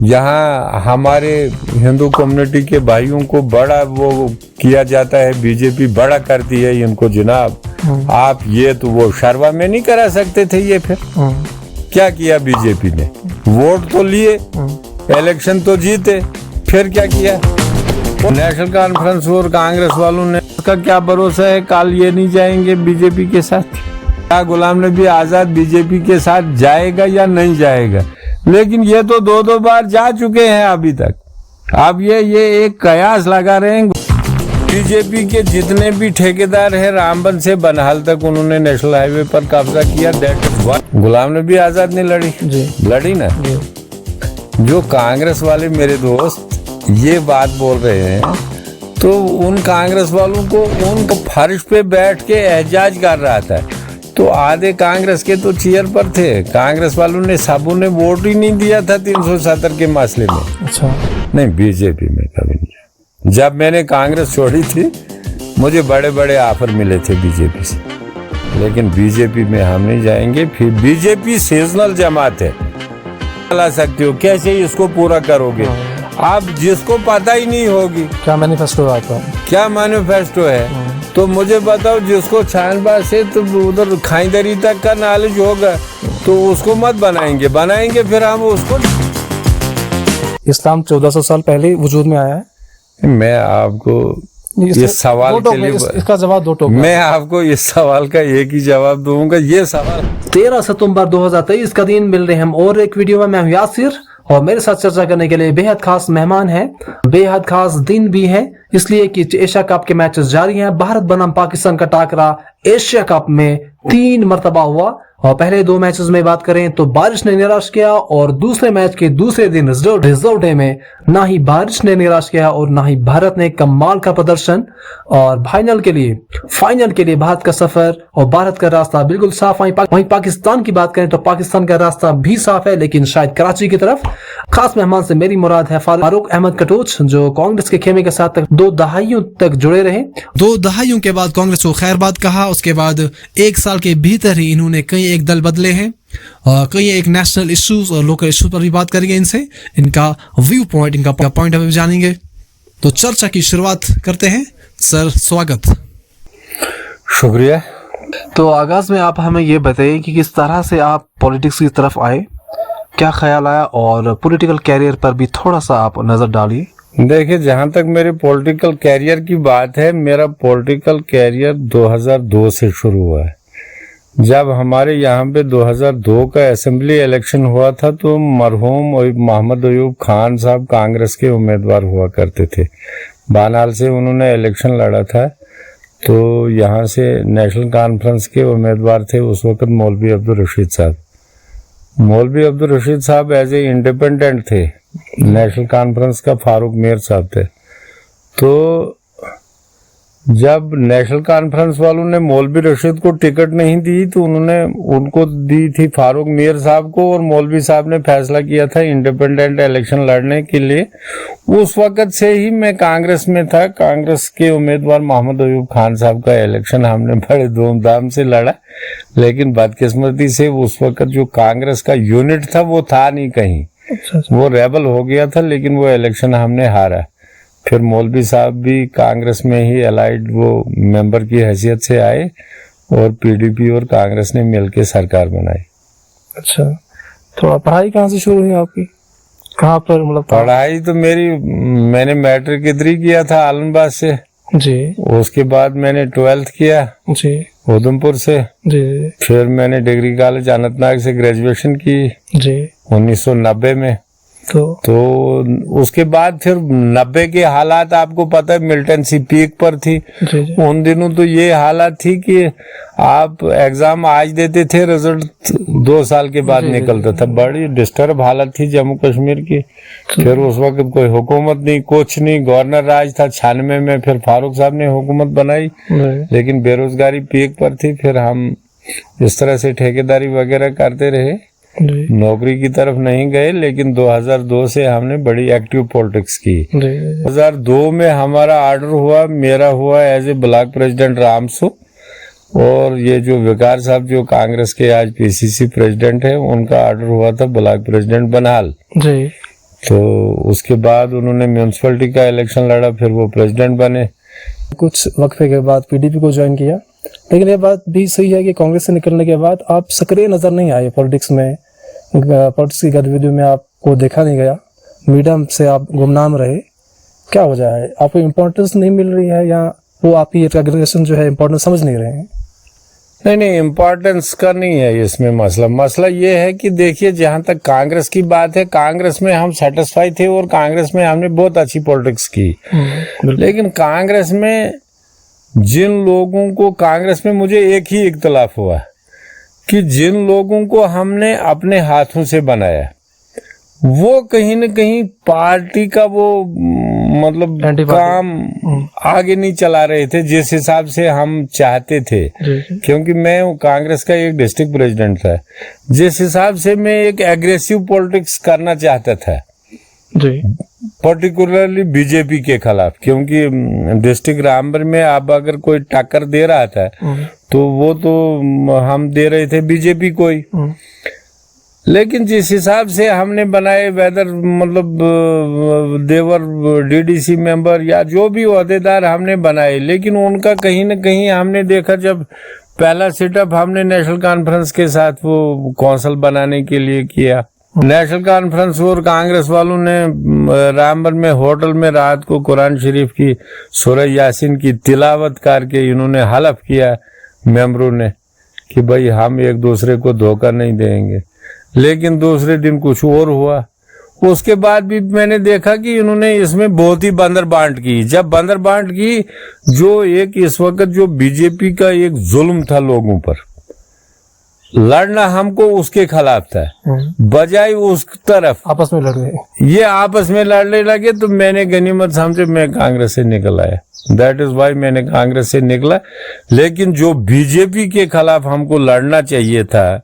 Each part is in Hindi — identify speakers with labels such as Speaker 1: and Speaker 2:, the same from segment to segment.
Speaker 1: यहाँ हमारे हिंदू कम्युनिटी के भाइयों को बड़ा वो किया जाता है, बीजेपी बड़ा करती है इनको। जनाब आप ये तो वो शर्मा में नहीं करा सकते थे ये। फिर क्या किया बीजेपी ने? वोट तो लिए, इलेक्शन तो जीते, फिर क्या किया? नेशनल कॉन्फ्रेंस और कांग्रेस वालों ने, उसका क्या भरोसा है कल ये नहीं जाएंगे बीजेपी के साथ? क्या गुलाम नबी आजाद बीजेपी के साथ जाएगा या नहीं जाएगा? लेकिन ये तो दो बार जा चुके हैं अभी तक। अब ये एक कयास लगा रहे हैं। बीजेपी के जितने भी ठेकेदार हैं रामबन से बनहाल तक, उन्होंने नेशनल हाईवे पर कब्जा किया। गुलाम नबी आजाद ने लड़ी ना। जो कांग्रेस वाले मेरे दोस्त ये बात बोल रहे हैं, तो उन कांग्रेस वालों को उनको फर्श पे बैठ के एहजाज कर रहा था। तो आधे कांग्रेस के तो चेयर पर थे। कांग्रेस वालों ने सबों ने वोट ही नहीं दिया था 370 के मसले में। अच्छा। नहीं, बीजेपी में कभी नहीं। जब मैंने कांग्रेस छोड़ी थी मुझे बड़े बड़े ऑफर मिले थे बीजेपी से, लेकिन बीजेपी में हम नहीं जाएंगे। फिर बीजेपी सीजनल जमात है, ला सकते हो कैसे इसको पूरा करोगे? आप जिसको पता ही नहीं होगी
Speaker 2: क्या मैनिफेस्टो आता है,
Speaker 1: क्या मैनिफेस्टो है, तो मुझे बताओ। जिसको छानबाज से तो उधर खाईदरी तक का नॉलेज होगा तो उसको मत बनाएंगे फिर हम उसको।
Speaker 2: इस्लाम 1400 साल पहले वजूद में आया है।
Speaker 1: मैं आपको इस सवाल के लिए
Speaker 2: इसका जवाब दो टोक।
Speaker 1: मैं आपको इस सवाल का एक ही जवाब दूंगा। ये सवाल
Speaker 2: 13 सितंबर 2023 का दिन मिल रहे हैं और एक वीडियो में मैं हूं यासिर, और मेरे साथ चर्चा करने के लिए बेहद खास मेहमान हैं। बेहद खास दिन भी है इसलिए कि एशिया कप के मैचेस जारी हैं। भारत बनाम पाकिस्तान का टाकरा एशिया कप में 3 मरतबा हुआ, और पहले 2 मैचेस में बात करें तो बारिश ने निराश किया, और दूसरे मैच के दूसरे दिन रिजर्व डे में ना ही बारिश ने निराश किया और ना ही भारत ने कमाल का प्रदर्शन। और फाइनल के लिए भारत का सफर और भारत का रास्ता बिल्कुल साफ। वहीं पाकिस्तान की बात करें तो पाकिस्तान का रास्ता भी साफ है, लेकिन शायद कराची की तरफ। खास मेहमान से मेरी मुराद है फारूक अहमद कटोच, जो कांग्रेस के खेमे के साथ 2 दहाइयों तक जुड़े रहे।
Speaker 3: 2 दहाइयों के बाद कांग्रेस को खैरबाद कहा, उसके बाद 1 साल के भीतर ही इन्होंने कई एक दल बदले हैं, और कई एक नेशनल इश्यूज और लोकल इश्यूज पर भी बात करेंगे इनसे। इनका व्यू पॉइंट, इनका पॉइंट ऑफ व्यू जानेंगे। तो चर्चा की शुरुआत करते हैं। सर स्वागत।
Speaker 1: शुक्रिया।
Speaker 2: तो आगाज में आप हमें ये बताइए कि किस तरह से आप पॉलिटिक्स की तरफ आए, क्या ख्याल आया, और पॉलिटिकल कैरियर पर भी थोड़ा सा आप नजर डालिए।
Speaker 1: देखिए, जहाँ तक मेरे पॉलिटिकल कैरियर की बात है, मेरा पॉलिटिकल कैरियर 2002 से शुरू हुआ है। जब हमारे यहाँ पे 2002 का असेंबली इलेक्शन हुआ था तो मरहूम मोहम्मद अयूब खान साहब कांग्रेस के उम्मीदवार हुआ करते थे। बानाल से उन्होंने इलेक्शन लड़ा था, तो यहाँ से नेशनल कॉन्फ्रेंस के उम्मीदवार थे उस वक्त मौलवी अब्दुल रशीद साहब। मौलवी अब्दुल रशीद साहब एज ए इंडिपेंडेंट थे। नेशनल कॉन्फ्रेंस का फारूक मीर साहब थे। तो जब नेशनल कॉन्फ्रेंस वालों ने मौलवी रशीद को टिकट नहीं दी तो उनको दी थी फारूक मीर साहब को, और मौलवी साहब ने फैसला किया था इंडिपेंडेंट इलेक्शन लड़ने के लिए। उस वक्त से ही मैं कांग्रेस में था। कांग्रेस के उम्मीदवार मोहम्मद अयूब खान साहब का इलेक्शन हमने बड़े धूमधाम से लड़ा, लेकिन बदकिस्मती से उस वक्त जो कांग्रेस का यूनिट था वो था नहीं कहीं। वो रेबल हो गया था, लेकिन वो इलेक्शन हमने हारा। फिर मौलवी साहब भी कांग्रेस में ही अलाइड वो मेंबर की हैसियत से आए, और पीडीपी और कांग्रेस ने मिलकर सरकार बनाई।
Speaker 2: अच्छा, तो पढ़ाई कहाँ से शुरू हुई आपकी? कहाँ पर मतलब
Speaker 1: पढ़ाई तो मैंने मैट्रिक इधर ही किया था आलमबाग से
Speaker 2: जी।
Speaker 1: उसके बाद मैंने 12th किया
Speaker 2: जी
Speaker 1: उधमपुर से जी। फिर मैंने डिग्री कॉलेज अनंतनाग से ग्रेजुएशन की जी 1990 में। तो उसके बाद फिर 90 के हालात आपको पता है, मिलिटेंसी पीक पर थी। उन दिनों तो ये हालात थी कि आप एग्जाम आज देते थे, रिजल्ट 2 साल के बाद निकलता था। बड़ी डिस्टर्ब हालत थी जम्मू कश्मीर की। फिर उस वक्त कोई हुकूमत नहीं, कुछ नहीं, गवर्नर राज था। 96 में फिर फारूक साहब ने हुकूमत बनाई, लेकिन बेरोजगारी पीक पर थी। फिर हम इस तरह से ठेकेदारी वगैरह करते रहे, नौकरी की तरफ नहीं गए। लेकिन 2002 से हमने बड़ी एक्टिव पॉलिटिक्स की। 2002 में हमारा ऑर्डर हुआ, मेरा हुआ as a block president Ramsu, और ये जो विकार साहब जो कांग्रेस के आज पीसीसी प्रेसिडेंट है, उनका ऑर्डर हुआ था ब्लॉक प्रेसिडेंट बनहाल। तो उसके बाद उन्होंने म्यूनसिपैलिटी का इलेक्शन लड़ा, फिर वो प्रेसिडेंट बने।
Speaker 2: कुछ वक्फे के बाद पीडीपी को ज्वाइन किया, लेकिन ये बात भी सही है कि कांग्रेस से निकलने के बाद आप सक्रिय नजर नहीं आए पॉलिटिक्स में, पॉलिटिक्स की गतिविधियों में आपको देखा नहीं गया, मीडिया से आप गुमनाम रहे। क्या वजह है? आपको इम्पोर्टेंस नहीं मिल रही है या वो आपकी रिकॉग्निशन जो है इम्पोर्टेंस समझ नहीं रहे हैं?
Speaker 1: नहीं, इम्पोर्टेंस का नहीं है इसमें मसला ये है कि देखिए, जहां तक कांग्रेस की बात है, कांग्रेस में हम सेटिस्फाई थे और कांग्रेस में हमने बहुत अच्छी पॉलिटिक्स की। लेकिन कांग्रेस में जिन लोगों को, कांग्रेस में मुझे एक ही इख्तलाफ हुआ कि जिन लोगों को हमने अपने हाथों से बनाया वो कहीं न कहीं पार्टी का वो मतलब काम आगे नहीं चला रहे थे जिस हिसाब से हम चाहते थे। क्योंकि मैं कांग्रेस का एक डिस्ट्रिक्ट प्रेसिडेंट था, जिस हिसाब से मैं एक एग्रेसिव पॉलिटिक्स करना चाहता था पर्टिकुलरली बीजेपी के खिलाफ, क्योंकि डिस्ट्रिक्ट रामपुर में अब अगर कोई टक्कर दे रहा था तो वो तो हम दे रहे थे बीजेपी को ही। लेकिन जिस हिसाब से हमने बनाए, वेदर मतलब देवर डीडीसी मेंबर या जो भी ओहदेदार हमने बनाए, लेकिन उनका कहीं न कहीं हमने देखा, जब पहला सेटअप हमने नेशनल कॉन्फ्रेंस के साथ वो कौंसिल बनाने के लिए किया, नेशनल कॉन्फ्रेंस और कांग्रेस वालों ने रामपुर में होटल में रात को कुरान शरीफ की सूरह यासीन की तिलावत करके इन्होंने हलफ किया मेंबरों ने कि भाई हम एक दूसरे को धोखा नहीं देंगे। लेकिन दूसरे दिन कुछ और हुआ। उसके बाद भी मैंने देखा कि इन्होंने इसमें बहुत ही बंदरबांट की। जब बंदरबांट की, जो एक इस वक्त जो बीजेपी का एक जुल्म था लोगों पर, लड़ना हमको उसके खिलाफ था, बजाय उस तरफ
Speaker 2: आपस में लड़ गए।
Speaker 1: ये आपस में लड़ने लगे तो मैंने गनीमत समझे, मैं कांग्रेस से निकल आया। दैट इज वाई मैंने कांग्रेस से निकला। लेकिन जो बीजेपी के खिलाफ हमको लड़ना चाहिए था,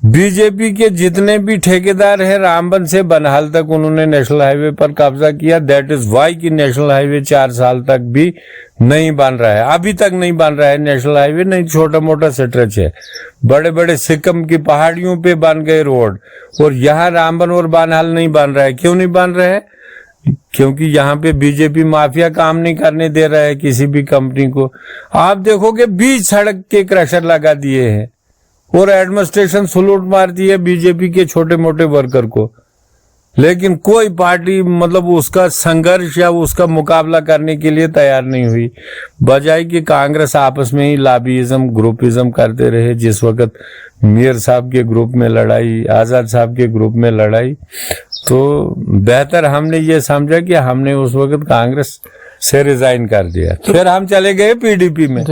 Speaker 1: बीजेपी के जितने भी ठेकेदार हैं रामबन से बनहाल तक, उन्होंने नेशनल हाईवे पर कब्जा किया। दैट इज वाई कि नेशनल हाईवे 4 साल तक भी नहीं बन रहा है, अभी तक नहीं बन रहा है नेशनल हाईवे। नहीं, छोटा मोटा स्ट्रेच है, बड़े बड़े सिक्किम की पहाड़ियों पे बन गए रोड, और यहाँ रामबन और बनहाल नहीं बन रहा है। क्यों नहीं बन रहा है? क्योंकि यहाँ पे बीजेपी माफिया काम नहीं करने दे रहा है किसी भी कंपनी को। आप देखोगे बीच सड़क के क्रशर लगा दिए हैं और एडमिनिस्ट्रेशन सलूट मार दी है बीजेपी के छोटे मोटे वर्कर को। लेकिन कोई पार्टी मतलब उसका संघर्ष या उसका मुकाबला करने के लिए तैयार नहीं हुई, बजाय कि कांग्रेस आपस में ही लॉबीइज्म ग्रुपिज्म करते रहे। जिस वक्त मीर साहब के ग्रुप में लड़ाई, आजाद साहब के ग्रुप में लड़ाई, तो बेहतर हमने ये समझा कि हमने उस वक्त कांग्रेस से रिजाइन कर दिया। फिर हम चले गए पीडीपी में।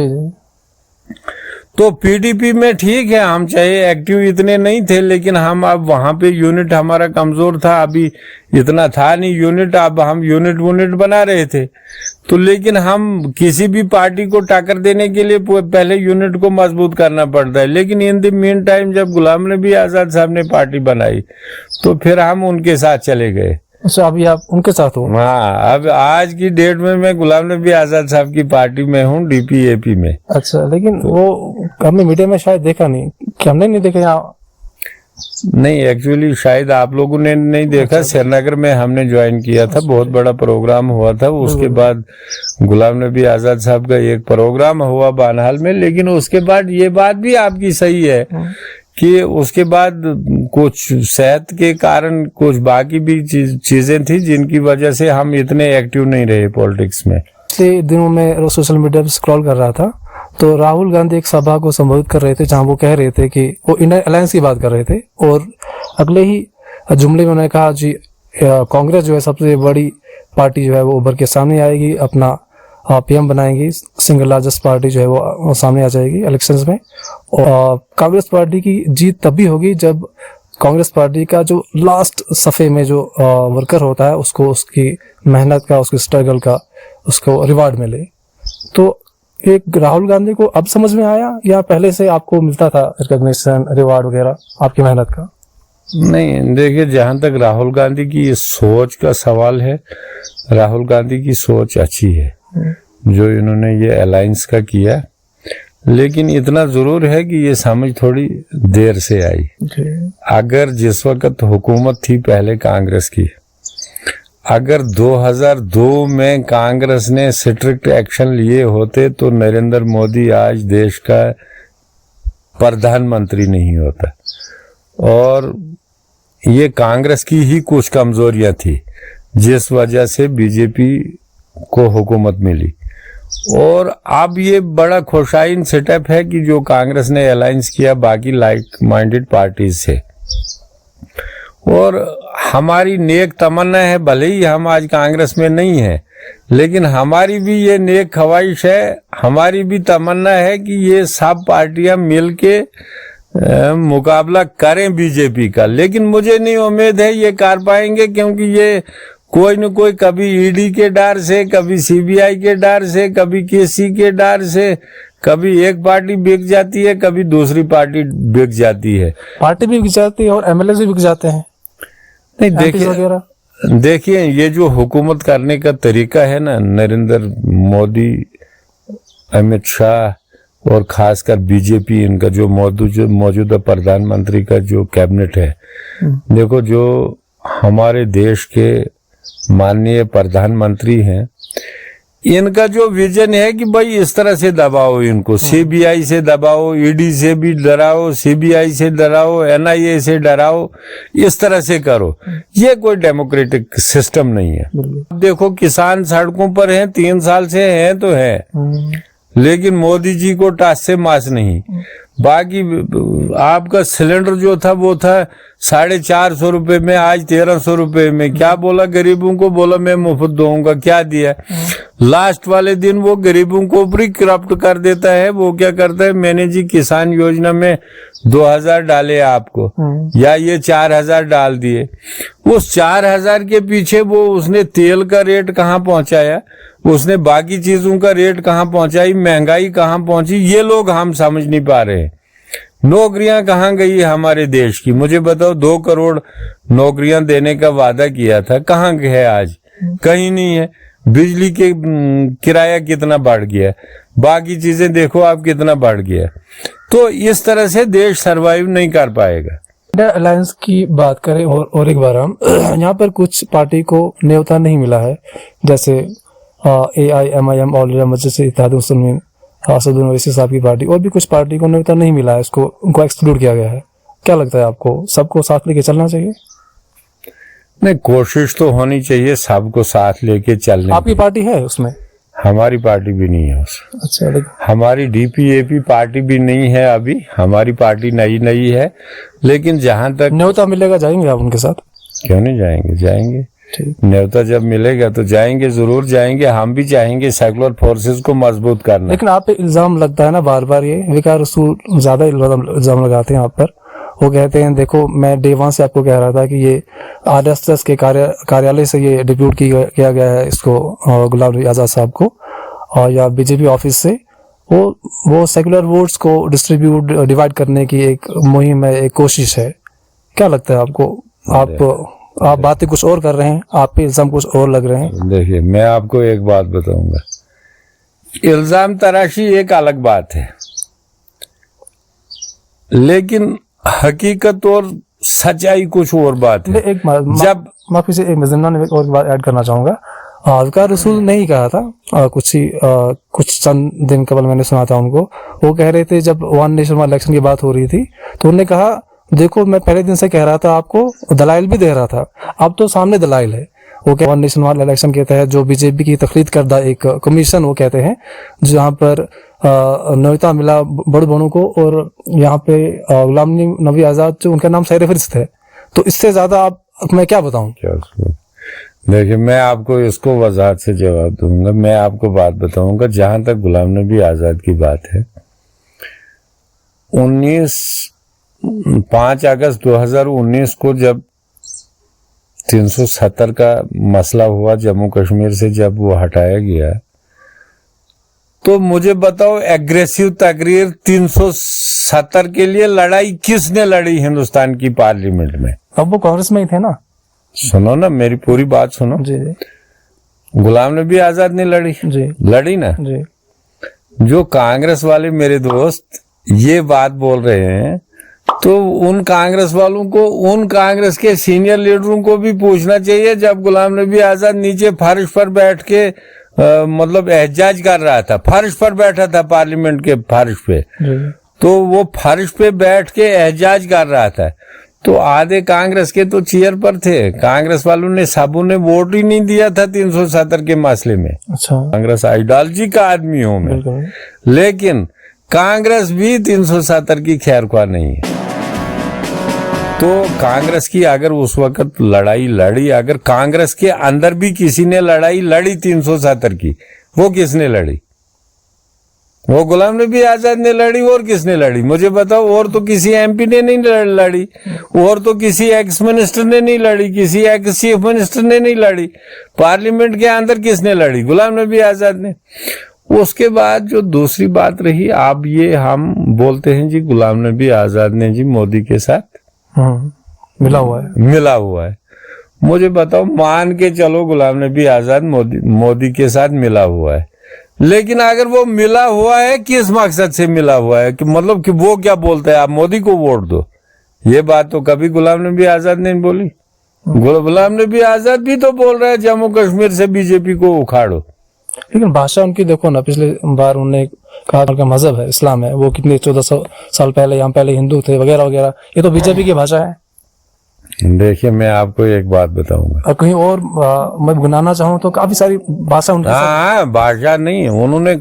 Speaker 1: तो पीडीपी में ठीक है, हम चाहे एक्टिव इतने नहीं थे, लेकिन हम अब वहां पे यूनिट हमारा कमजोर था, अभी इतना था नहीं यूनिट। अब हम यूनिट बना रहे थे, तो लेकिन हम किसी भी पार्टी को टक्कर देने के लिए पहले यूनिट को मजबूत करना पड़ता है। लेकिन इन द मीन टाइम जब गुलाम नबी आजाद साहब ने पार्टी बनाई तो फिर हम उनके साथ चले गए।
Speaker 2: अच्छा, अभी आप उनके साथ हो?
Speaker 1: हाँ, अब आज की डेट में मैं गुलाम नबी आजाद साहब की पार्टी में हूँ, डीपीएपी में।
Speaker 2: अच्छा, लेकिन तो, वो हमने मीडिया में शायद देखा नहीं, कि हमने नहीं देखा यहाँ।
Speaker 1: नहीं, एक्चुअली शायद आप लोगों ने नहीं देखा। श्रीनगर में हमने ज्वाइन किया था, बहुत बड़ा प्रोग्राम हुआ था। उसके बाद गुलाम नबी आजाद साहब का एक प्रोग्राम हुआ बनहाल में। लेकिन उसके बाद ये बात भी आपकी सही है कि उसके बाद कुछ सेहत के कारण कुछ बाकी भी चीजें थी जिनकी वजह से हम इतने एक्टिव नहीं रहे पॉलिटिक्स में।
Speaker 2: पिछले दिनों में सोशल मीडिया पर स्क्रॉल कर रहा था तो राहुल गांधी एक सभा को संबोधित कर रहे थे, जहां वो कह रहे थे कि वो इंडियन अलायंस की बात कर रहे थे, और अगले ही जुमले में उन्होंने कहा जी कांग्रेस जो है सबसे बड़ी पार्टी जो है वो उभर के सामने आएगी, अपना पीएम बनाएंगी, सिंगल लार्जेस्ट पार्टी जो है वो सामने आ जाएगी इलेक्शंस में। और कांग्रेस पार्टी की जीत तब भी होगी जब कांग्रेस पार्टी का जो लास्ट सफ़े में जो वर्कर होता है उसको उसकी मेहनत का, उसकी स्ट्रगल का उसको रिवार्ड मिले। तो एक राहुल गांधी को अब समझ में आया या पहले से आपको मिलता था रिकॉग्निशन, रिवार्ड वगैरह आपकी मेहनत का?
Speaker 1: नहीं, देखिए, जहां तक राहुल गांधी की सोच का सवाल है, राहुल गांधी की सोच अच्छी है जो इन्होंने ये अलायंस का किया। लेकिन इतना जरूर है कि ये समझ थोड़ी देर से आई। अगर जिस वक्त हुकूमत थी पहले कांग्रेस की, अगर 2002 में कांग्रेस ने स्ट्रिक्ट एक्शन लिए होते तो नरेंद्र मोदी आज देश का प्रधानमंत्री नहीं होता। और ये कांग्रेस की ही कुछ कमजोरियां थी जिस वजह से बीजेपी को हुकूमत मिली। और अब ये बड़ा खुशाइन सेटअप है कि जो कांग्रेस ने अलायंस किया बाकी लाइक माइंडेड पार्टीज से। और हमारी नेक तमन्ना है, भले ही हम आज कांग्रेस में नहीं है, लेकिन हमारी भी ये नेक ख्वाहिश है, हमारी भी तमन्ना है कि ये सब पार्टियां मिलके मुकाबला करें बीजेपी का। लेकिन मुझे नहीं उम्मीद है ये कर पाएंगे, क्योंकि ये कोई न कोई कभी ईडी के डर से, कभी सीबीआई के डर से, कभी केसी के डर से, कभी एक पार्टी बिक जाती है, कभी दूसरी पार्टी बिक जाती है।
Speaker 2: पार्टी भी बिक जाती है और एमएलए भी बिक जाते हैं।
Speaker 1: नहीं, देखिए ये जो हुकूमत करने का तरीका है ना, नरेंद्र मोदी, अमित शाह और खासकर बीजेपी, इनका जो मौजूदा प्रधानमंत्री का जो कैबिनेट है, देखो जो हमारे देश के माननीय प्रधानमंत्री हैं, इनका जो विजन है कि भाई इस तरह से दबाओ इनको, सीबीआई से दबाओ, ईडी से भी डराओ, सीबीआई से डराओ, एनआईए से डराओ, इस तरह से करो। ये कोई डेमोक्रेटिक सिस्टम नहीं है। देखो किसान सड़कों पर हैं, 3 साल से हैं तो हैं, लेकिन मोदी जी को टास से मास नहीं। बाकी आपका सिलेंडर जो था वो था 450 रुपए में, आज 1300 रुपए में। क्या बोला गरीबों को? बोला मैं मुफ्त दूंगा। क्या दिया? लास्ट वाले दिन वो गरीबों को ऊपरी करप्ट कर देता है। वो क्या करता है, मैंने जी किसान योजना में 2000 डाले आपको, या ये 4000 डाल दिए। उस 4000 के पीछे वो उसने तेल का रेट कहाँ पहुंचाया, उसने बाकी चीजों का रेट कहाँ पहुंचाई, महंगाई कहाँ पहुंची, ये लोग हम समझ नहीं पा रहे। नौकरियां कहाँ गई हमारे देश की? मुझे बताओ, 2 करोड़ नौकरियां देने का वादा किया था, कहाँ है आज? कहीं नहीं है। बिजली के किराया कितना बढ़ गया, बाकी चीजें देखो आप कितना बढ़ गया। तो इस तरह से देश सरवाइव नहीं कर पाएगा।
Speaker 2: अलायंस की बात करें और एक बार हम यहाँ पर कुछ पार्टी को न्योता नहीं मिला है, जैसे AIMIM ऑल इंडिया मजलिस इत्तेहाद मुस्लिमीन, असदुद्दीन ओवैसी साहब की पार्टी, और भी कुछ पार्टी को न्योता नहीं मिला है, उनको एक्सक्लूड किया गया है। क्या लगता है आपको, सबको साथ लेके चलना चाहिए?
Speaker 1: नहीं, कोशिश तो होनी चाहिए सबको साथ लेके चलने।
Speaker 2: आपकी पार्टी है उसमें?
Speaker 1: हमारी पार्टी भी नहीं है उसमें।
Speaker 2: अच्छा,
Speaker 1: हमारी DPAP पार्टी भी नहीं है अभी, हमारी पार्टी नई है। लेकिन जहां तक
Speaker 2: न्योता मिलेगा जाएंगे आप उनके साथ?
Speaker 1: क्यों नहीं जाएंगे, जाएंगे। न्योता जब मिलेगा तो जाएंगे, जरूर जाएंगे। हम भी चाहेंगे सेकुलर फोर्सेस को मजबूत करना।
Speaker 2: लेकिन आप पे इल्जाम लगता है ना बार बार, ये विकार रसूल ज्यादा इल्जाम लगाते हैं आप पर। वो कहते हैं, देखो मैं डे 1 से आपको कह रहा था कि ये RSS के कार्यालय से ये डिप्यूट किया गया है इसको, गुलाम नबी आजाद साहब को, और या बीजेपी ऑफिस से वो सेकुलर वोट्स को डिवाइड करने की एक मुहिम है, एक कोशिश है। क्या लगता है आपको? आप बातें कुछ और कर रहे हैं, आप पे इल्जाम कुछ और लग रहे हैं।
Speaker 1: देखिए मैं आपको एक बात बताऊंगा, इल्जाम तराशी एक अलग बात है, लेकिन हकीकत और सच्चाई कुछ और बात है।
Speaker 2: जब माफी से एक और बात ऐड करना चाहूंगा। विकार रसूल नहीं कहा था, कुछ चंद दिन कबल मैंने सुना था उनको, वो कह रहे थे जब 1 नेशन इलेक्शन की बात हो रही थी तो उन्होंने कहा, देखो मैं पहले दिन से कह रहा था आपको, दलाइल भी दे रहा था, अब तो सामने दलाइल है। वो 1 नेशन इलेक्शन के तहत जो बीजेपी की तखलीद करदा एक कमीशन वो कहते हैं, जहाँ पर न्योता मिला बड़े बनों को, और यहाँ पे गुलाम नबी आजाद जो उनका नाम सही फहरिस्त है। तो इससे ज्यादा आप मैं क्या बताऊं?
Speaker 1: देखिए मैं आपको इसको वजाहत से जवाब दूंगा। मैं आपको बात बताऊंगा, जहां तक गुलाम नबी आजाद की बात है, 5 अगस्त 2019 को जब 370 का मसला हुआ जम्मू कश्मीर से, जब वो हटाया गया, तो मुझे बताओ एग्रेसिव तकरीर 370 के लिए लड़ाई किसने लड़ी हिंदुस्तान की पार्लियामेंट में?
Speaker 2: अब वो कांग्रेस में ही थे ना।
Speaker 1: सुनो ना, मेरी पूरी बात सुनो
Speaker 2: जी।
Speaker 1: गुलाम नबी आजाद ने लड़ी
Speaker 2: जी,
Speaker 1: लड़ी ना
Speaker 2: जी।
Speaker 1: जो कांग्रेस वाले मेरे दोस्त ये बात बोल रहे हैं तो उन कांग्रेस वालों को, उन कांग्रेस के सीनियर लीडरों को भी पूछना चाहिए, जब गुलाम नबी आजाद नीचे फर्श पर बैठ के मतलब एहजाज कर रहा था, फर्श पर बैठा था पार्लियामेंट के फर्श पे, तो वो फर्श पे बैठ के एहजाज कर रहा था, तो आधे कांग्रेस के तो चेयर पर थे। कांग्रेस वालों ने सबों ने वोट ही नहीं दिया था 370 के मसले में।
Speaker 2: अच्छा,
Speaker 1: कांग्रेस आइडियोलॉजी का आदमी हूं मैं, लेकिन कांग्रेस भी 370 की खैरख्वाह नहीं है। तो कांग्रेस की अगर उस वक्त लड़ाई लड़ी, अगर कांग्रेस के अंदर भी किसी ने लड़ाई लड़ी 370 की, वो किसने लड़ी? वो गुलाम नबी आजाद ने लड़ी। और किसने लड़ी मुझे बताओ? और तो किसी एमपी ने नहीं लड़ी, और तो किसी एक्स मिनिस्टर ने नहीं लड़ी, किसी एक्स चीफ मिनिस्टर ने नहीं लड़ी। पार्लियामेंट के अंदर किसने लड़ी? गुलाम नबी आजाद ने। उसके बाद जो दूसरी बात रही, आप ये हम बोलते हैं जी गुलाम नबी आजाद ने जी मोदी के साथ
Speaker 2: मिला हुआ है।
Speaker 1: मुझे बताओ, मान के चलो गुलाम नबी आजाद मोदी के साथ मिला हुआ है, लेकिन अगर वो मिला हुआ है किस मकसद से मिला हुआ है, कि मतलब कि वो क्या बोलता है, आप मोदी को वोट दो, ये बात तो कभी गुलाम नबी आजाद ने बोली। गुलाम नबी आजाद भी तो बोल रहा है जम्मू कश्मीर से बीजेपी को उखाड़ो।
Speaker 2: लेकिन भाषा उनकी देखो ना, पिछले बार उन्होंने कहा उनका मजहब है, इस्लाम है, वो कितने 1400 साल पहले यहाँ पहले हिंदू थे वगैरह वगैरह, ये तो बीजेपी की भाषा है।
Speaker 1: देखिए, मैं आपको एक बात बताऊंगा,
Speaker 2: और कहीं और मैं गिनाना चाहूँ तो काफी सारी भाषा उनकी।
Speaker 1: हाँ, भाषा नहीं, उन्होंने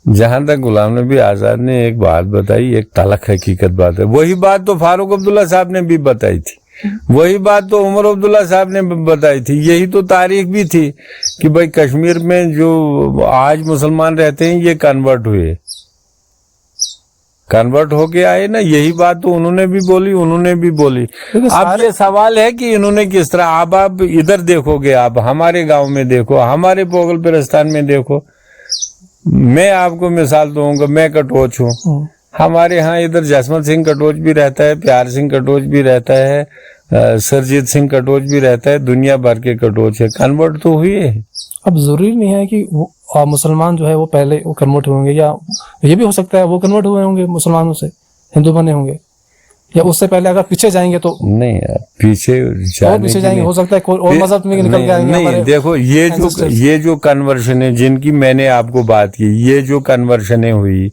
Speaker 1: जहां तक गुलाम नबी आजाद ने एक बात बताई, एक तलख हकीकत बात है, वही बात तो फारूक अब्दुल्ला साहब ने भी बताई थी, वही बात तो उमर अब्दुल्ला साहब ने बताई थी, यही तो तारीख भी थी कि भाई कश्मीर में जो आज मुसलमान रहते हैं ये कन्वर्ट हुए, कन्वर्ट होके आए ना, यही बात तो उन्होंने भी बोली। अब ये सवाल है कि इन्होंने किस तरह, आप इधर देखोगे, आप हमारे गांव में देखो, हमारे पोगल पिरस्तान में देखो, मैं आपको मिसाल दूंगा, मैं कटोच हूँ, हमारे यहाँ इधर जसवंत सिंह कटोच भी रहता है, प्यार सिंह कटोच भी रहता है, सरजीत सिंह कटोच भी रहता है, दुनिया भर के कटोच है, कन्वर्ट तो हुए।
Speaker 2: अब जरूरी नहीं है कि वो मुसलमान जो है वो पहले वो कन्वर्ट होंगे, या ये भी हो सकता है वो कन्वर्ट हुए होंगे मुसलमानों से, हिंदू बने होंगे, या उससे पहले अगर पीछे जाएंगे तो
Speaker 1: नहीं, पीछे
Speaker 2: जाएंगे, हो सकता है और मजहब में निकल के आएंगे।
Speaker 1: नहीं, देखो, ये जो कन्वर्शन है जिनकी मैंने आपको बात की, ये जो कन्वर्शनें हुई,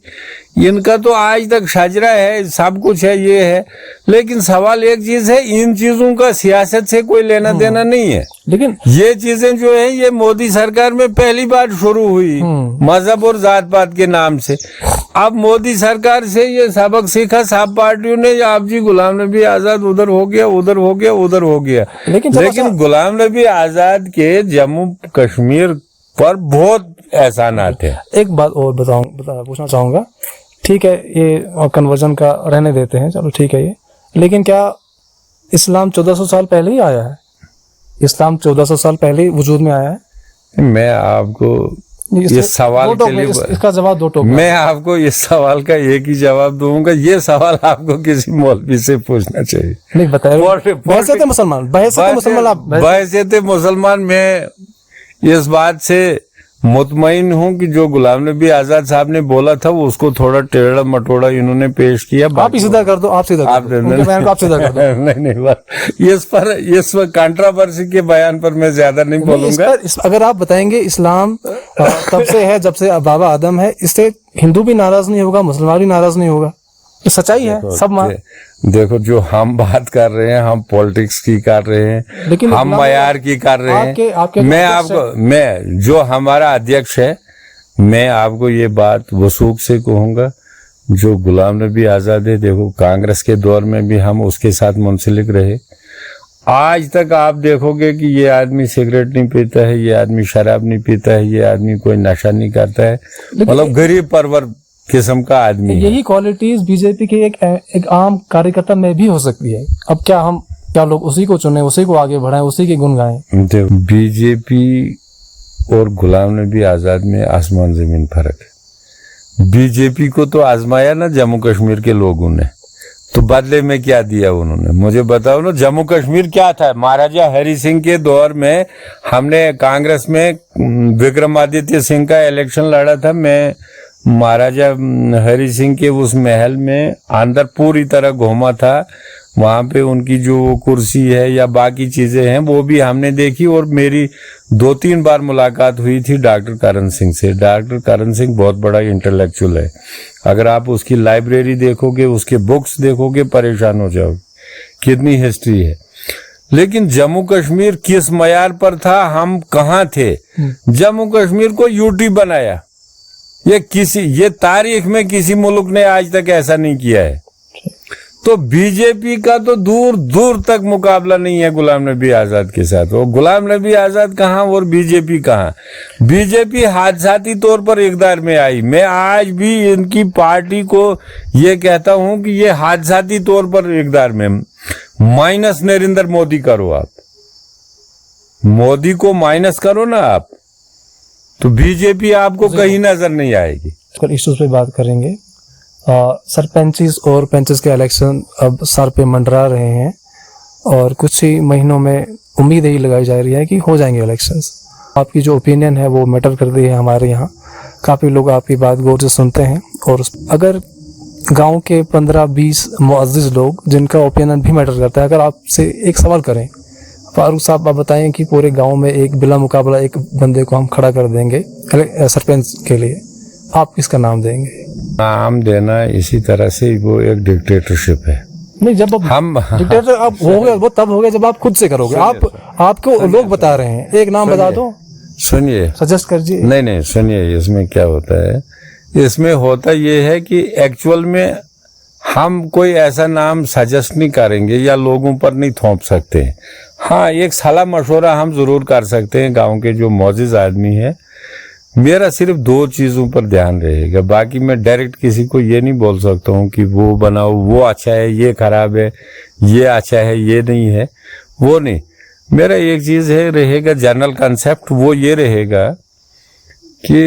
Speaker 1: इनका तो आज तक शजरा है, सब कुछ है, ये है, लेकिन सवाल एक चीज है, इन चीजों का सियासत से कोई लेना देना नहीं है।
Speaker 2: लेकिन
Speaker 1: ये चीजें जो है ये मोदी सरकार में पहली बार शुरू हुई मजहब और जात पात के नाम से। अब मोदी सरकार से ये सबक सीखा सब पार्टियों ने, आप जी गुलाम नबी आजाद उधर हो गया। लेकिन गुलाम नबी आजाद के जम्मू कश्मीर पर बहुत एहसानात है।
Speaker 2: एक बात और पूछना चाहूंगा, ठीक है ये कन्वर्जन का रहने देते हैं, चलो ठीक है ये, लेकिन क्या इस्लाम 1400 साल पहले ही आया है? इस्लाम 1400 साल पहले वजूद में आया है?
Speaker 1: मैं आपको इस सवाल के लिए
Speaker 2: इसका जवाब दो टोक,
Speaker 1: मैं आपको इस सवाल का एक ही जवाब दूंगा, ये सवाल आपको किसी मौलवी से पूछना चाहिए।
Speaker 2: नहीं बताया, बहसियत
Speaker 1: मुसलमान मैं इस बात से मुतमईन हूं कि जो गुलाम नबी आजाद साहब ने बोला था वो उसको थोड़ा टेढ़ा मटोड़ा इन्होंने पेश किया।
Speaker 2: आप ही सीधा कर दो, आप सीधा कर दो।
Speaker 1: नहीं, इस पर कंट्रोवर्सी के बयान पर मैं ज्यादा नहीं बोलूंगा।
Speaker 2: अगर आप बताएंगे इस्लाम तब से है जब से बाबा आदम है, इससे हिंदू भी नाराज नहीं होगा, मुसलमान भी नाराज नहीं होगा, ये सच्चाई है, सब मान।
Speaker 1: देखो, जो हम बात कर रहे हैं, हम पॉलिटिक्स की कर रहे हैं, लेकिन हम मयार की कर रहे हैं। मैं जो हमारा अध्यक्ष है, मैं आपको ये बात वसूख से कहूंगा, जो गुलाम नबी आजाद है, देखो कांग्रेस के दौर में भी हम उसके साथ मुंसलिक रहे। आज तक आप देखोगे कि ये आदमी सिगरेट नहीं पीता है, ये आदमी शराब नहीं पीता है, ये आदमी कोई नशा नहीं करता है, मतलब गरीब परवर किस्म का आदमी।
Speaker 2: यही क्वालिटीज बीजेपी के एक आम कार्यकर्ता में भी हो सकती है। अब क्या लोग उसी को चुने, उसी को आगे बढ़ाएं, उसी के गुण गाएं?
Speaker 1: बीजेपी और गुलाम नबी आजाद में आसमान जमीन फर्क है। बीजेपी को तो आजमाया ना जम्मू कश्मीर के लोगों ने, तो बदले में क्या दिया उन्होंने? मुझे बताओ ना, जम्मू कश्मीर क्या था? महाराजा हरि सिंह के दौर में हमने कांग्रेस में विक्रमादित्य सिंह का इलेक्शन लड़ा था, मैं महाराजा हरि सिंह के उस महल में अंदर पूरी तरह घूमा था। वहां पे उनकी जो वो कुर्सी है या बाकी चीजें हैं वो भी हमने देखी, और मेरी 2-3 बार मुलाकात हुई थी डॉक्टर करण सिंह से। डॉक्टर करण सिंह बहुत बड़ा इंटेलेक्चुअल है, अगर आप उसकी लाइब्रेरी देखोगे, उसके बुक्स देखोगे, परेशान हो जाओगे, कितनी हिस्ट्री है। लेकिन जम्मू कश्मीर किस मयार पर था, हम कहाँ थे? जम्मू कश्मीर को यूटी बनाया, ये तारीख में किसी मुल्क ने आज तक ऐसा नहीं किया है। तो बीजेपी का तो दूर दूर तक मुकाबला नहीं है गुलाम नबी आजाद के साथ। वो गुलाम नबी आजाद कहाँ और बीजेपी कहाँ? बीजेपी हादसाती तौर पर इक़्तिदार में आई। मैं आज भी इनकी पार्टी को ये कहता हूं कि ये हादसाती तौर पर इक़्तिदार में, माइनस नरेंद्र मोदी करो, आप मोदी को माइनस करो ना आप, तो बीजेपी आपको कहीं नजर नहीं आएगी।
Speaker 2: इश्यूज पे बात करेंगे। सरपंचेस और पंचेस के इलेक्शन अब सर पे मंडरा रहे हैं और कुछ ही महीनों में उम्मीद यही लगाई जा रही है कि हो जाएंगे इलेक्शंस। आपकी जो ओपिनियन है वो मैटर करती है हमारे यहाँ। काफ़ी लोग आपकी बात गौर से सुनते हैं, और अगर गांव के 15-20 मुअज़्ज़िज़ लोग जिनका ओपिनियन भी मैटर करता है, अगर आपसे एक सवाल करें, फारूक साहब आप बताएं कि पूरे गांव में एक बिला मुकाबला एक बंदे को हम खड़ा कर देंगे सरपंच के लिए, आप किसका नाम देंगे?
Speaker 1: नाम देना इसी तरह से वो एक डिक्टेटरशिप है।
Speaker 2: नहीं, जब हम डिक्टेटर आप हो गए वो तब हो गया जब आप खुद से करोगे। आपको लोग बता रहे हैं, एक नाम बता दो,
Speaker 1: सुनिए,
Speaker 2: सजेस्ट करिए।
Speaker 1: नहीं सुनिए, इसमें क्या होता है, इसमें होता ये है कि एक्चुअल में हम कोई ऐसा नाम सजेस्ट नहीं करेंगे या लोगों पर नहीं थोप सकते। हाँ, एक सलाह मशवरा हम जरूर कर सकते हैं गांव के जो मौजूद आदमी है। मेरा सिर्फ 2 चीजों पर ध्यान रहेगा, बाकी मैं डायरेक्ट किसी को ये नहीं बोल सकता हूँ कि वो बनाओ, वो अच्छा है, ये खराब है, ये अच्छा है, ये नहीं है, वो नहीं। मेरा एक चीज है रहेगा जनरल कंसेप्ट, वो ये रहेगा कि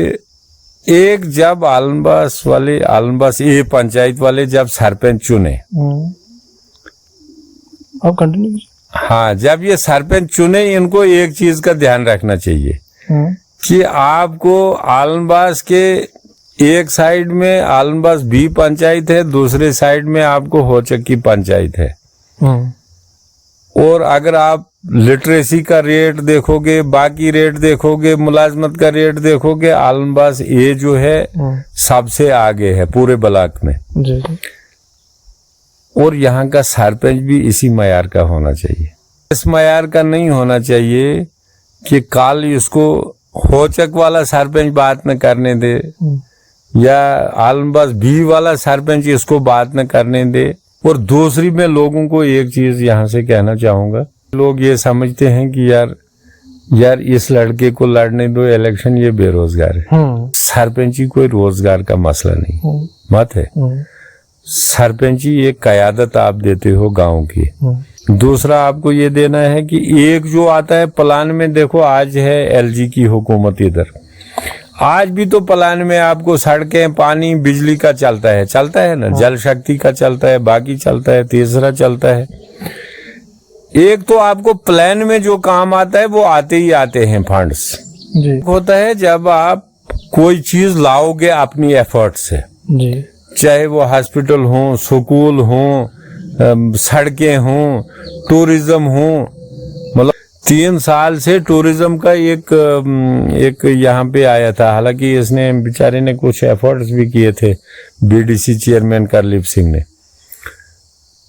Speaker 1: एक जब आलमबास ये पंचायत वाले जब सरपंच चुने,
Speaker 2: अब कंटिन्यू।
Speaker 1: हाँ, जब ये सरपंच चुने, इनको एक चीज का ध्यान रखना चाहिए कि आपको आलमबास के एक साइड में आलमबास बी पंचायत है, दूसरे साइड में आपको होचक्की पंचायत है। और अगर आप लिटरेसी का रेट देखोगे, बाकी रेट देखोगे, मुलाजमत का रेट देखोगे, आलमबास ये जो है सबसे आगे है पूरे ब्लॉक में।
Speaker 2: जी।
Speaker 1: और यहाँ का सरपंच भी इसी मयार का होना चाहिए। इस मयार का नहीं होना चाहिए कि कल इसको होचक वाला सरपंच बात न करने दे या आलमबास बी वाला सरपंच इसको बात न करने दे। और दूसरी मैं लोगों को एक चीज यहाँ से कहना चाहूंगा, लोग ये समझते हैं कि यार इस लड़के को लड़ने दो इलेक्शन, ये बेरोजगार है। सरपंची कोई रोजगार का मसला नहीं मत है। सरपंची एक कयादत आप देते हो गांव की। दूसरा आपको ये देना है कि एक जो आता है प्लान में, देखो आज है एलजी की हुकूमत इधर, आज भी तो प्लान में आपको सड़कें, पानी, बिजली का चलता है ना, जल शक्ति का चलता है, बाकी चलता है, तीसरा चलता है। एक तो आपको प्लान में जो काम आता है वो आते ही आते हैं फंड्स। होता है जब आप कोई चीज लाओगे अपनी एफर्ट से, चाहे वो हॉस्पिटल हो, स्कूल हो, सड़कें हों, टूरिज्म हो। मतलब 3 साल से टूरिज्म का एक यहाँ पे आया था, हालांकि इसने बेचारे ने कुछ एफर्ट्स भी किए थे, बीडीसी चेयरमैन करलीप सिंह ने।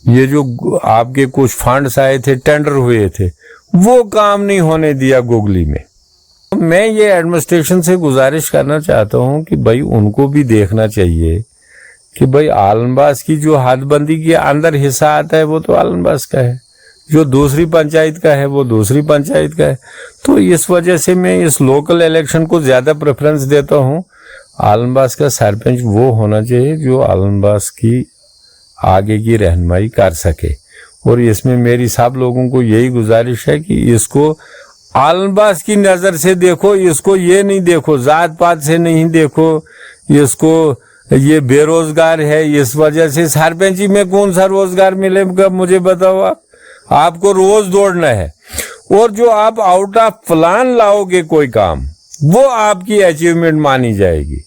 Speaker 1: ये जो आपके कुछ फंड्स आए थे, टेंडर हुए थे, वो काम नहीं होने दिया गुगली में। मैं ये एडमिनिस्ट्रेशन से गुजारिश करना चाहता हूँ कि भाई उनको भी देखना चाहिए कि भाई आलमबास की जो हदबंदी के अंदर हिस्सा आता है वो तो आलमबास का है, जो दूसरी पंचायत का है वो दूसरी पंचायत का है। तो इस वजह से मैं इस लोकल इलेक्शन को ज्यादा प्रेफरेंस देता हूँ। आलमबास का सरपंच वो होना चाहिए जो आलमबास की आगे की रहनुमाई कर सके। और इसमें मेरी सब लोगों को यही गुजारिश है कि इसको आलमबास की नजर से देखो, इसको ये नहीं देखो, जात पात से नहीं देखो इसको, ये बेरोजगार है इस वजह से। सरपंची में कौन सा रोजगार मिलेगा मुझे बताओ आप? आपको रोज दौड़ना है। और जो आप आउट ऑफ प्लान लाओगे कोई काम, वो आपकी अचीवमेंट मानी जाएगी।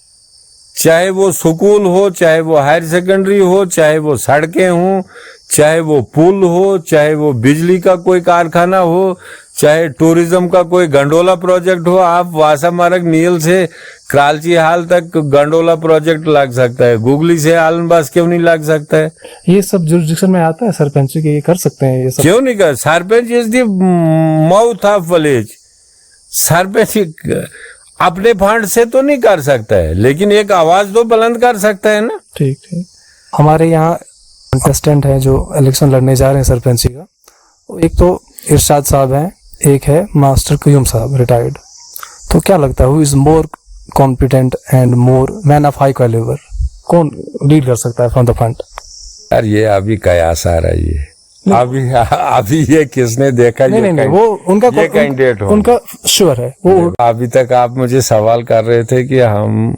Speaker 1: चाहे वो स्कूल हो, चाहे वो हायर सेकेंडरी हो, चाहे वो सड़कें हों, चाहे वो पुल हो, चाहे वो बिजली का कोई कारखाना हो, चाहे टूरिज्म का कोई गंडोला प्रोजेक्ट हो। आप वासामार्ग नील से क्रालची हाल तक गंडोला प्रोजेक्ट लग सकता है, गुगली से आलमबास क्यों नहीं लग सकता है?
Speaker 2: ये सब जुरिडिक्शन में आता है सरपंच के, ये कर सकते हैं ये सब?
Speaker 1: क्यों नहीं कर? Sarpanch is the mouth of village. Sarpanch अपने फंड से तो नहीं कर सकता है, लेकिन एक आवाज तो बुलंद कर सकता है ना।
Speaker 2: ठीक ठीक। हमारे यहाँ कंटेस्टेंट है जो इलेक्शन लड़ने जा रहे हैं सरपंची का, एक तो इरशाद साहब हैं, एक है मास्टर क्यूम साहब रिटायर्ड। तो क्या लगता है who is more competent and more man of high calibre, कौन लीड कर सकता है फ्रॉम द फ्रंट?
Speaker 1: यार ये अभी कयास आ रहा है, ये अभी ये किसने देखा?
Speaker 2: नहीं, वो उनका
Speaker 1: ये कैंडिडेट हो,
Speaker 2: उनका श्योर है वो।
Speaker 1: अभी तक आप मुझे सवाल कर रहे थे कि हम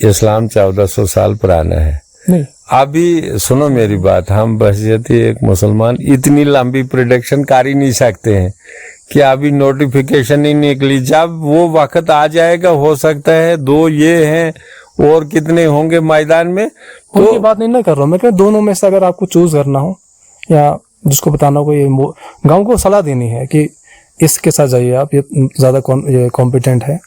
Speaker 1: इस्लाम 1400 साल पुराना है।
Speaker 2: नहीं,
Speaker 1: अभी सुनो मेरी बात, हम बहसियत एक मुसलमान इतनी लंबी प्रिडिक्शन कर ही नहीं सकते हैं कि अभी नोटिफिकेशन ही निकली। जब वो वक्त आ जाएगा, हो सकता है 2 ये हैं और कितने होंगे मैदान में। तो
Speaker 2: उनकी बात नहीं कर रहा हूँ मैं, क्या दोनों में से अगर आपको चूज करना हो या जिसको बताना हो, ये गांव को सलाह देनी है कि इसके साथ जाइए आप, ये ज्यादा कॉम्पिटेंट है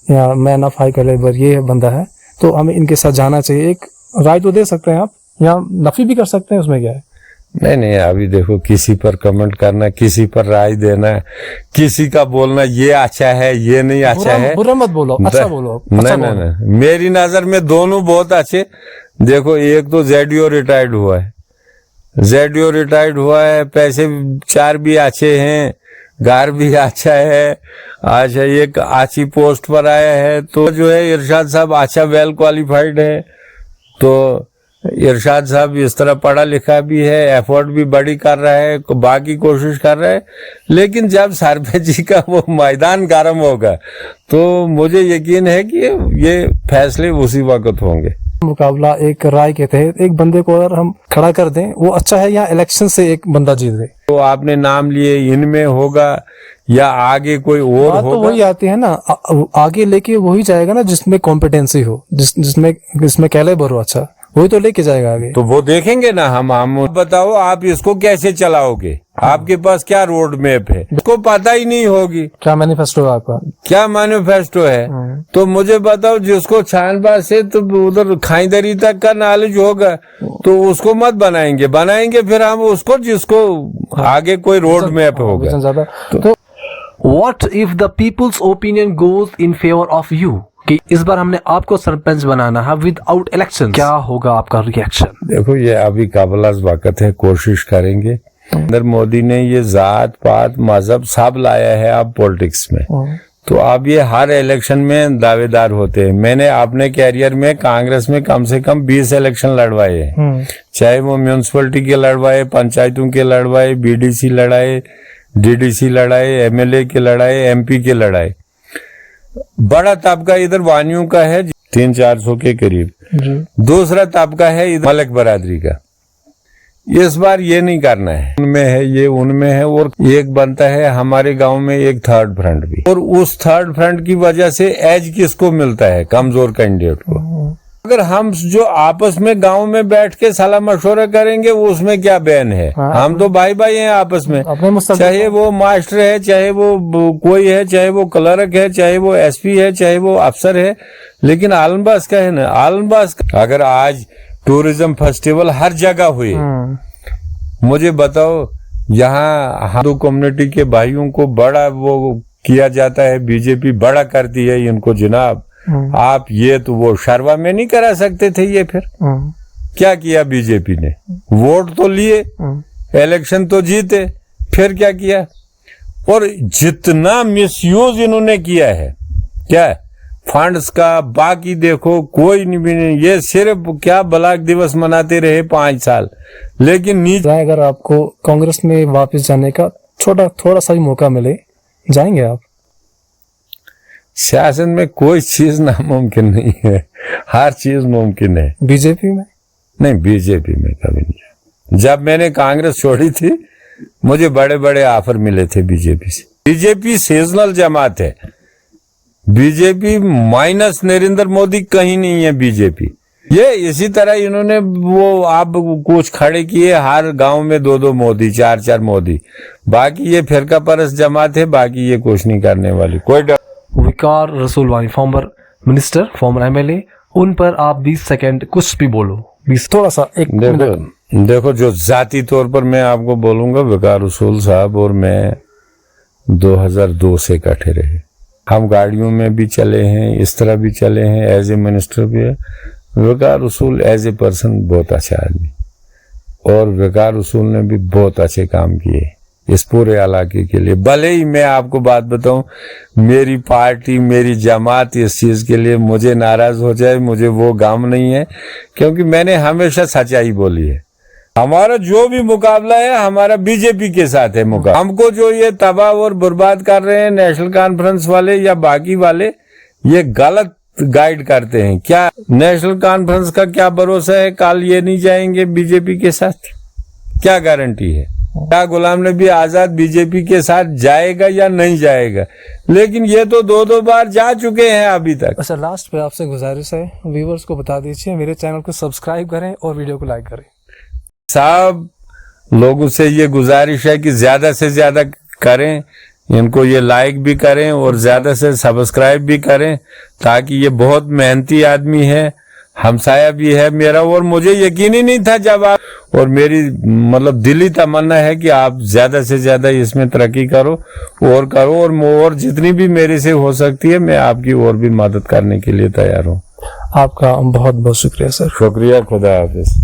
Speaker 2: या मैन ऑफ हाई कैलिबर ये बंदा है, तो हमें इनके साथ जाना चाहिए। एक राय तो दे सकते हैं आप, या नफी भी कर सकते हैं, उसमें क्या है?
Speaker 1: नहीं, अभी देखो, किसी पर कमेंट करना, किसी पर राय देना, किसी का बोलना ये अच्छा है ये नहीं अच्छा है,
Speaker 2: बुरा मत बोलो, अच्छा बोलो।
Speaker 1: नहीं, मेरी नजर में दोनों बहुत अच्छे। देखो, एक तो जेडीओ रिटायर्ड हुआ है, पैसे 4 भी अच्छे हैं, घर भी अच्छा है, अच्छा एक अच्छी पोस्ट पर आया है। तो जो है इरशाद साहब अच्छा वेल क्वालिफाइड है, तो इरशाद साहब इस तरह पढ़ा लिखा भी है, एफर्ट भी बड़ी कर रहा है, बाकी कोशिश कर रहा है। लेकिन जब सरपंच जी का वो मैदान गर्म होगा तो मुझे यकीन है कि ये फैसले उसी वक्त होंगे।
Speaker 2: मुकाबला एक राय के तहत एक बंदे को अगर हम खड़ा कर दें, वो अच्छा है, या इलेक्शन से एक बंदा जीत गए?
Speaker 1: तो आपने नाम लिए, इनमें होगा या आगे कोई और होगा?
Speaker 2: तो वही आती है ना, आगे लेके वही जाएगा ना जिसमें कॉम्पिटेंसी हो, जिसमें कैलिबर हो अच्छा, वही तो लेके जाएगा आगे।
Speaker 1: तो वो देखेंगे ना। हम बताओ, आप इसको कैसे चलाओगे? आपके पास क्या रोड मैप है? इसको पता ही नहीं होगी।
Speaker 2: क्या मैनिफेस्टो है आपका?
Speaker 1: क्या मैनिफेस्टो है? तो मुझे बताओ, जिसको छानबाज से तो उधर खाईदरी तक का नॉलेज होगा तो उसको मत बनाएंगे फिर हम उसको, जिसको आगे कोई रोड मैप होगा
Speaker 2: ज्यादा। तो what if the peoples opinion goes in favour of you, कि इस बार हमने आपको सरपंच बनाना है विदाउट इलेक्शन, क्या होगा आपका रिएक्शन?
Speaker 1: देखो, ये अभी काबलाज वक्त है, कोशिश करेंगे। नरेंद्र मोदी ने ये जात पात मजहब सब लाया है अब पॉलिटिक्स में, तो अब ये हर इलेक्शन में दावेदार होते हैं। मैंने अपने कैरियर में कांग्रेस में कम से कम 20 इलेक्शन लड़वाए हैं, चाहे वो म्यूनिसिपैलिटी के लड़वाए, पंचायतों के लड़वाए, बीडीसी लड़ाए, डीडीसी लड़ाए, एमएलए के लड़ाए, एमपी के लड़ाए। बड़ा तबका इधर वानियों का है 300-400 के करीब, दूसरा तबका है इधर मलिक बरादरी का। इस बार ये नहीं करना है, उनमें है ये, उनमें है, और एक बनता है हमारे गांव में एक थर्ड फ्रंट भी, और उस थर्ड फ्रंट की वजह से एज किसको मिलता है? कमजोर कैंडिडेट को। अगर हम जो आपस में गांव में बैठ के सलाह मशवरा करेंगे, उसमें क्या बैन है? हम तो भाई हैं आपस में, चाहे वो मास्टर है, चाहे वो कोई है, चाहे वो क्लर्क है, चाहे वो एसपी है, चाहे वो अफसर है, लेकिन आलमबाज का है ना, आलमबाज का। अगर आज टूरिज्म फेस्टिवल हर जगह हुए, मुझे बताओ, यहाँ हिंदू कम्युनिटी के भाइयों को बड़ा वो किया जाता है, बीजेपी बड़ा करती है इनको। जनाब, आप ये तो वो शर्वा में नहीं करा सकते थे ये? फिर क्या किया बीजेपी ने? वोट तो लिए, इलेक्शन तो जीते, फिर क्या किया? और जितना मिसयूज इन्होंने किया है, क्या फंड्स का, बाकी देखो कोई नहीं, ये सिर्फ क्या ब्लॉक दिवस मनाते रहे 5 साल, लेकिन नीचे।
Speaker 2: अगर आपको कांग्रेस में वापस जाने का थोड़ा सा ही मौका मिले, जाएंगे आप?
Speaker 1: सियासत में कोई चीज नामुमकिन नहीं है, हर चीज मुमकिन है।
Speaker 2: बीजेपी में
Speaker 1: नहीं, बीजेपी में कभी नहीं। जब मैंने कांग्रेस छोड़ी थी, मुझे बड़े बड़े ऑफर मिले थे बीजेपी से। बीजेपी सीजनल जमात है, बीजेपी माइनस नरेंद्र मोदी कहीं नहीं है बीजेपी। ये इसी तरह इन्होंने वो आप कुछ खड़े किए, हर गांव में 2-2 मोदी, 4-4 मोदी, बाकी ये फिरका परस्त जमात है, बाकी ये कुछ नहीं करने वाली। कोई
Speaker 2: वकार रसूल वानी, फॉर्मर मिनिस्टर, फॉर्मर एमएलए, उन पर आप 20 सेकंड कुछ भी बोलो, 20 थोड़ा सा एक
Speaker 1: देखो जो जाती तौर पर मैं आपको बोलूंगा, वकार रसूल साहब और मैं 2002 से इकट्ठे रहे, हम गाड़ियों में भी चले हैं, इस तरह भी चले हैं, एज ए मिनिस्टर भी है। वकार रसूल एज ए पर्सन बहुत अच्छा आदमी, और वकार रसूल ने भी बहुत अच्छे काम किए इस पूरे इलाके के लिए। भले ही मैं आपको बात बताऊं, मेरी पार्टी, मेरी जमात इस चीज के लिए मुझे नाराज हो जाए, मुझे वो गम नहीं है, क्योंकि मैंने हमेशा सच्चाई बोली है। हमारा जो भी मुकाबला है हमारा बीजेपी के साथ है मुकाबला। हमको जो ये तबाह और बर्बाद कर रहे हैं नेशनल कॉन्फ्रेंस वाले या बाकी वाले, ये गलत गाइड करते हैं। क्या नेशनल कॉन्फ्रेंस का क्या भरोसा है कल ये नहीं जाएंगे बीजेपी के साथ? क्या गारंटी है? क्या गुलाम नबी आजाद बीजेपी के साथ जाएगा या नहीं जाएगा? लेकिन ये तो 2-2 बार जा चुके हैं अभी तक।
Speaker 2: अच्छा, लास्ट पे आपसे गुजारिश है, व्यूवर्स को बता दीजिए मेरे चैनल को सब्सक्राइब करें और वीडियो को लाइक करें।
Speaker 1: सब लोगों से ये गुजारिश है कि ज्यादा से ज्यादा करें, इनको ये लाइक भी करें और ज्यादा से सब्सक्राइब भी करें, ताकि ये बहुत मेहनती आदमी है, हमसाया भी है मेरा, और मुझे यकीन ही नहीं था जब आप, और मेरी मतलब दिली तमन्ना है कि आप ज्यादा से ज्यादा इसमें तरक्की करो, और जितनी भी मेरे से हो सकती है मैं आपकी और भी मदद करने के लिए तैयार हूँ।
Speaker 2: आपका बहुत बहुत शुक्रिया सर।
Speaker 1: शुक्रिया, खुदा हाफिज।